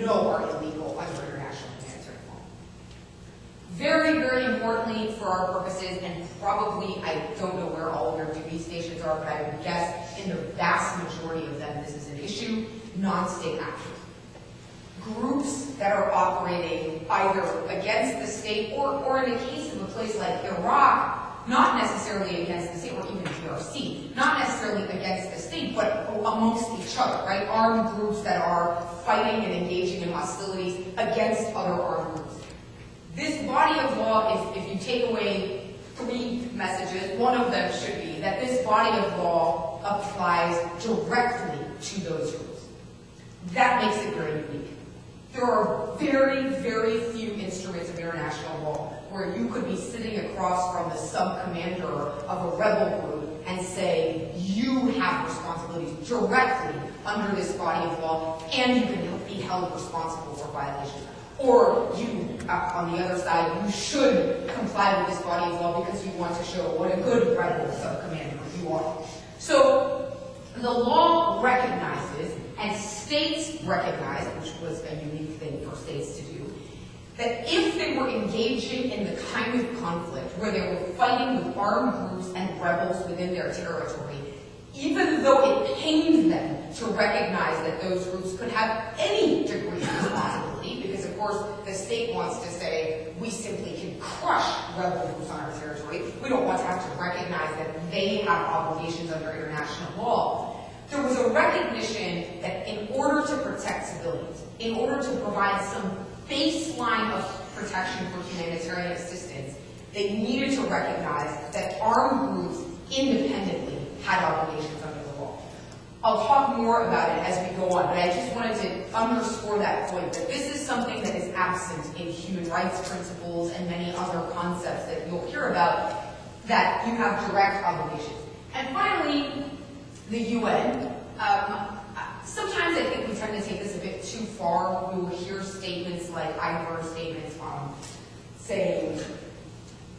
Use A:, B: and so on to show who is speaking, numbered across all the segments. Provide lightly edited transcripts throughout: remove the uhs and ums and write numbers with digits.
A: know are illegal under international humanitarian law. Very, very importantly for our purposes, and probably, I don't know where all of your duty stations are, but I would guess in the vast majority of them this is an issue, non-state actors. Groups that are operating either against the state or in the case of a place like Iraq, not necessarily against the state, or even DRC, not necessarily against the state, but amongst each other, right? Armed groups that are fighting and engaging in hostilities against other armed groups. This body of law, if you take away 3 messages, one of them should be that this body of law applies directly to those groups. That makes it very unique. There are very, very few instruments of international law where you could be sitting across from the sub-commander of a rebel group and say, you have responsibilities directly under this body of law, and you can be held responsible for violations. Or you, on the other side, you should comply with this body of law because you want to show what a good rebel sub-commander you are. So the law recognizes, and states recognize, which was a unique thing for states to do, that if they were engaging in the kind of conflict where they were fighting with armed groups and rebels within their territory, even though it pained them to recognize that those groups could have any degree of responsibility, because of course the state wants to say, we simply can crush rebel groups on our territory, we don't want to have to recognize that they have obligations under international law. There was a recognition that in order to protect civilians, in order to provide some baseline of protection for humanitarian assistance, they needed to recognize that armed groups independently had obligations under the law. I'll talk more about it as we go on, but I just wanted to underscore that point, that this is something that is absent in human rights principles and many other concepts that you'll hear about, that you have direct obligations. And finally, the UN. Sometimes I think we tend to take this a bit too far. We will hear statements like, I've heard statements saying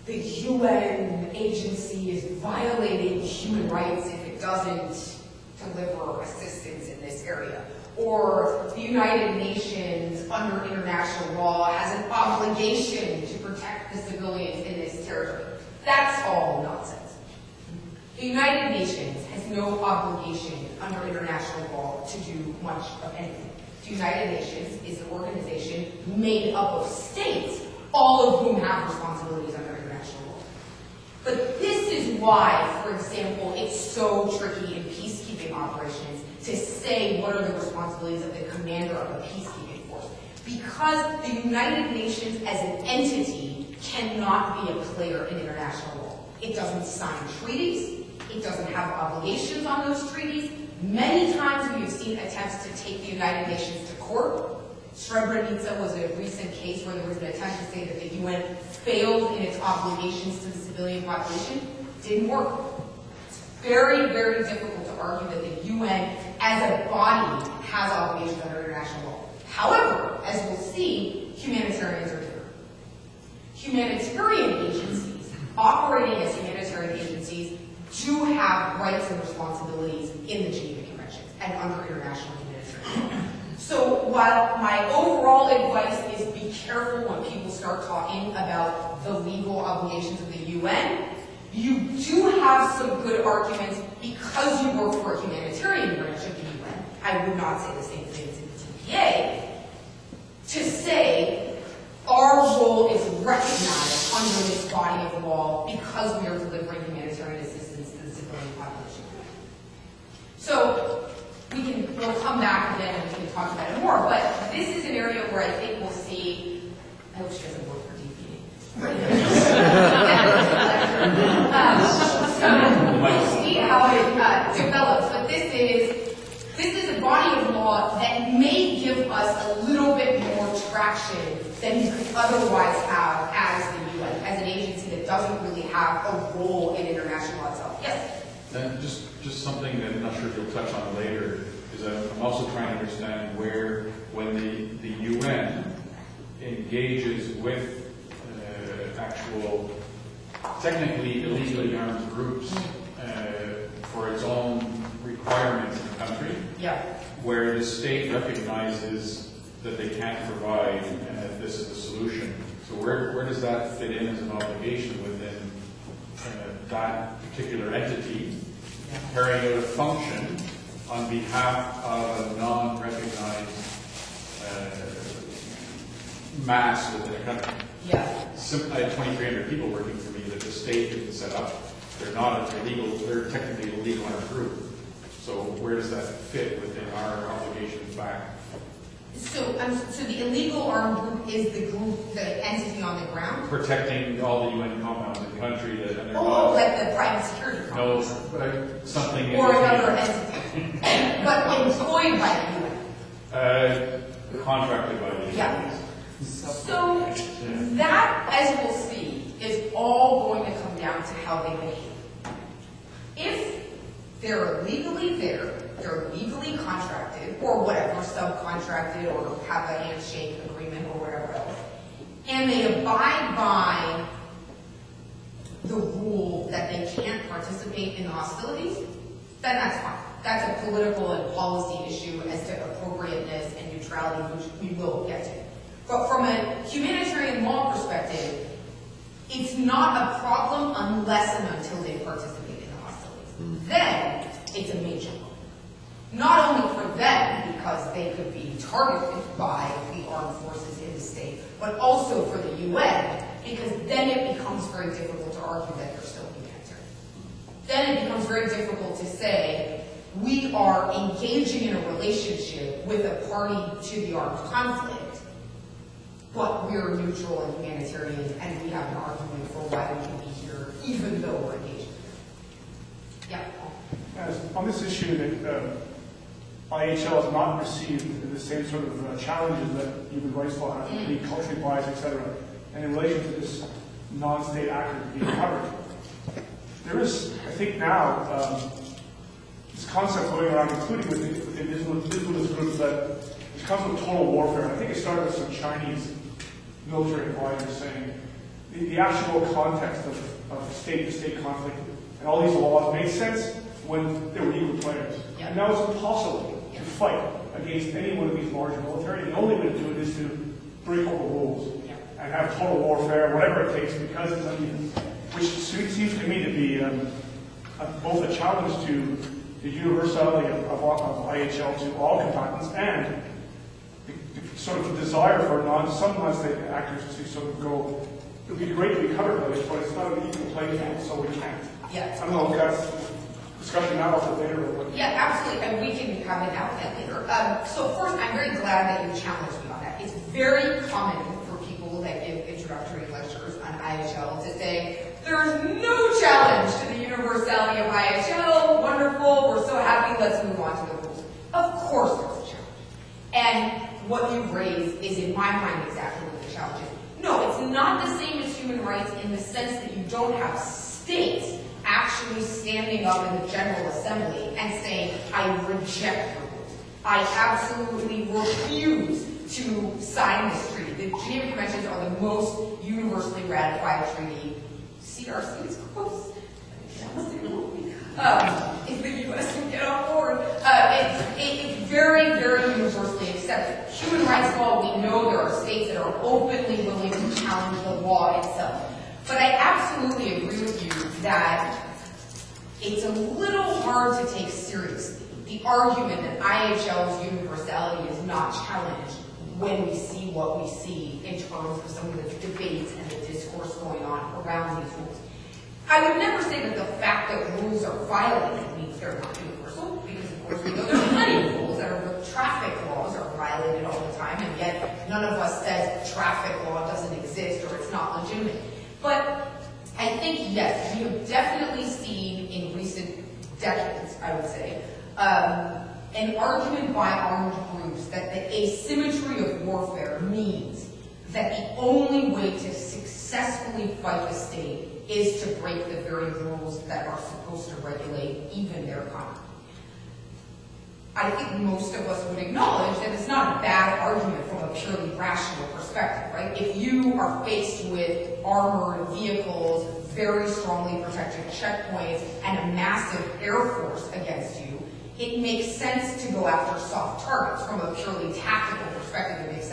A: the UN agency is violating human rights if it doesn't deliver assistance in this area. Or the United Nations, under international law, has an obligation to protect the civilians in this territory. That's all nonsense. The United Nations has no obligation under international law to do much of anything. The United Nations is an organization made up of states, all of whom have responsibilities under international law. But this is why, for example, it's so tricky in peacekeeping operations to say what are the responsibilities of the commander of a peacekeeping force. Because the United Nations as an entity cannot be a player in international law. It doesn't sign treaties. It doesn't have obligations on those treaties. Many times we have seen attempts to take the United Nations to court. Srebrenica was a recent case where there was an attempt to say that the UN failed in its obligations to the civilian population. Didn't work. It's very, very difficult to argue that the UN as a body has obligations under international law. However, as we'll see, humanitarians are different. Humanitarian agencies, operating as humanitarian agencies, do have rights and responsibilities in the Geneva Conventions and under international humanitarian law. So while my overall advice is be careful when people start talking about the legal obligations of the UN, you do have some good arguments because you work for a humanitarian branch of the UN. I would not say the same thing as in the TPA. To say our role is recognized under this body of law because we are delivering humanitarian assistance to the civilian population. So we'll come back again and we can talk about it more, but this is an area where I think we'll see, I hope she doesn't work for DPA. So we'll see how it develops, but this is a body of law that may give us a little bit more traction than you could otherwise have as the UN, as an agency that doesn't really have a role in international law itself. Yes?
B: Just something that I'm not sure if you'll touch on later, is I'm also trying to understand where, when the UN engages with actual, technically illegally armed groups for its own requirements in the country,
A: yeah,
B: where the state recognizes that they can't provide, and that this is the solution. So where does that fit in as an obligation within that particular entity carrying out a function on behalf of a non-recognized mass within a country?
A: Yeah.
B: I had 2,300 people working for me that the state didn't set up. They're not illegal, they're technically illegal in our group. So where does that fit within our obligations back?
A: So the illegal armed group is the group, the entity on the ground?
B: Protecting all the UN compounds in the country that, and they're
A: Oh,
B: not.
A: like the private security
B: No,
A: companies?
B: but something.
A: Or another entity, but employed by the UN?
B: Contracted by the UN.
A: Yeah. So that, as we'll see, is all going to come down to how they behave. If they're legally there, they're legally contracted, or whatever, subcontracted, or have a handshake agreement, or whatever else, and they abide by the rule that they can't participate in the hostilities, then that's fine. That's a political and policy issue as to appropriateness and neutrality, which we will get to. But from a humanitarian law perspective, it's not a problem unless and until they participate in the hostilities. Then it's a major problem. Not only for them, because they could be targeted by the armed forces in the state, but also for the UN, because then it becomes very difficult to argue that they're still humanitarian. Then it becomes very difficult to say, we are engaging in a relationship with a party to the armed conflict, but we're neutral and humanitarian, and we have an argument for why we can be here, even though we're engaged. Yeah.
C: On this issue that IHL has not received the same sort of challenges that human rights law has, be culturally biased, etc., and in relation to this non-state actor being covered, there is, I think now, this concept going around, including within Islamist groups, that it comes with total warfare. And I think it started with some Chinese military advisors saying the actual context of state-to-state conflict and all these laws made sense when they were equal players.
A: Yeah.
C: And now it's impossible to fight against any one of these large military. The only way to do it is to break all the rules and have total warfare, whatever it takes, because it's uneven. Which seems to me to be both a challenge to the universality of IHL to all combatants and the sort of desire for some non-state actors to sort of go, it would be great to be covered by this, but it's not an equal playing field, so we can't.
A: Yeah.
C: I don't know if that's discussion now or later or what.
A: Yeah, absolutely, and we can have an outlet later. So first, I'm very glad that you challenged me on that. It's very common for people that give introductory lectures on IHL to say, there's no challenge to the universality of IHL, wonderful, we're so happy, let's move on to the rules. Of course there's a challenge. And what you've raised is, in my mind, exactly what the challenge is. No, it's not the same as human rights in the sense that you don't have states actually standing up in the General Assembly and saying, I reject the rules. I absolutely refuse to sign this treaty. The Geneva Conventions are the most universally ratified treaty. CRC is close. If the U.S. can get on board. It's very, very universally accepted. Human rights law, we know there are states that are openly willing to challenge the law itself. But I absolutely agree with you that it's a little hard to take seriously the argument that IHL's universality is not challenged when we see what we see in terms of some of the debates and the discourse going on around these rules. I would never say that the fact that rules are violated means they're not universal, because of course we know there's plenty of rules that are traffic laws are violated all the time, and yet none of us says traffic law doesn't exist or it's not legitimate. But I think, yes, we have definitely seen in recent decades, I would say, an argument by armed groups that the asymmetry of warfare means that the only way to successfully fight the state is to break the very rules that are supposed to regulate even their conduct. I think most of us would acknowledge that it's not a bad argument from a purely rational perspective, right? If you are faced with armored vehicles, very strongly protected checkpoints, and a massive air force against you, it makes sense to go after soft targets. From a purely tactical perspective, it makes sense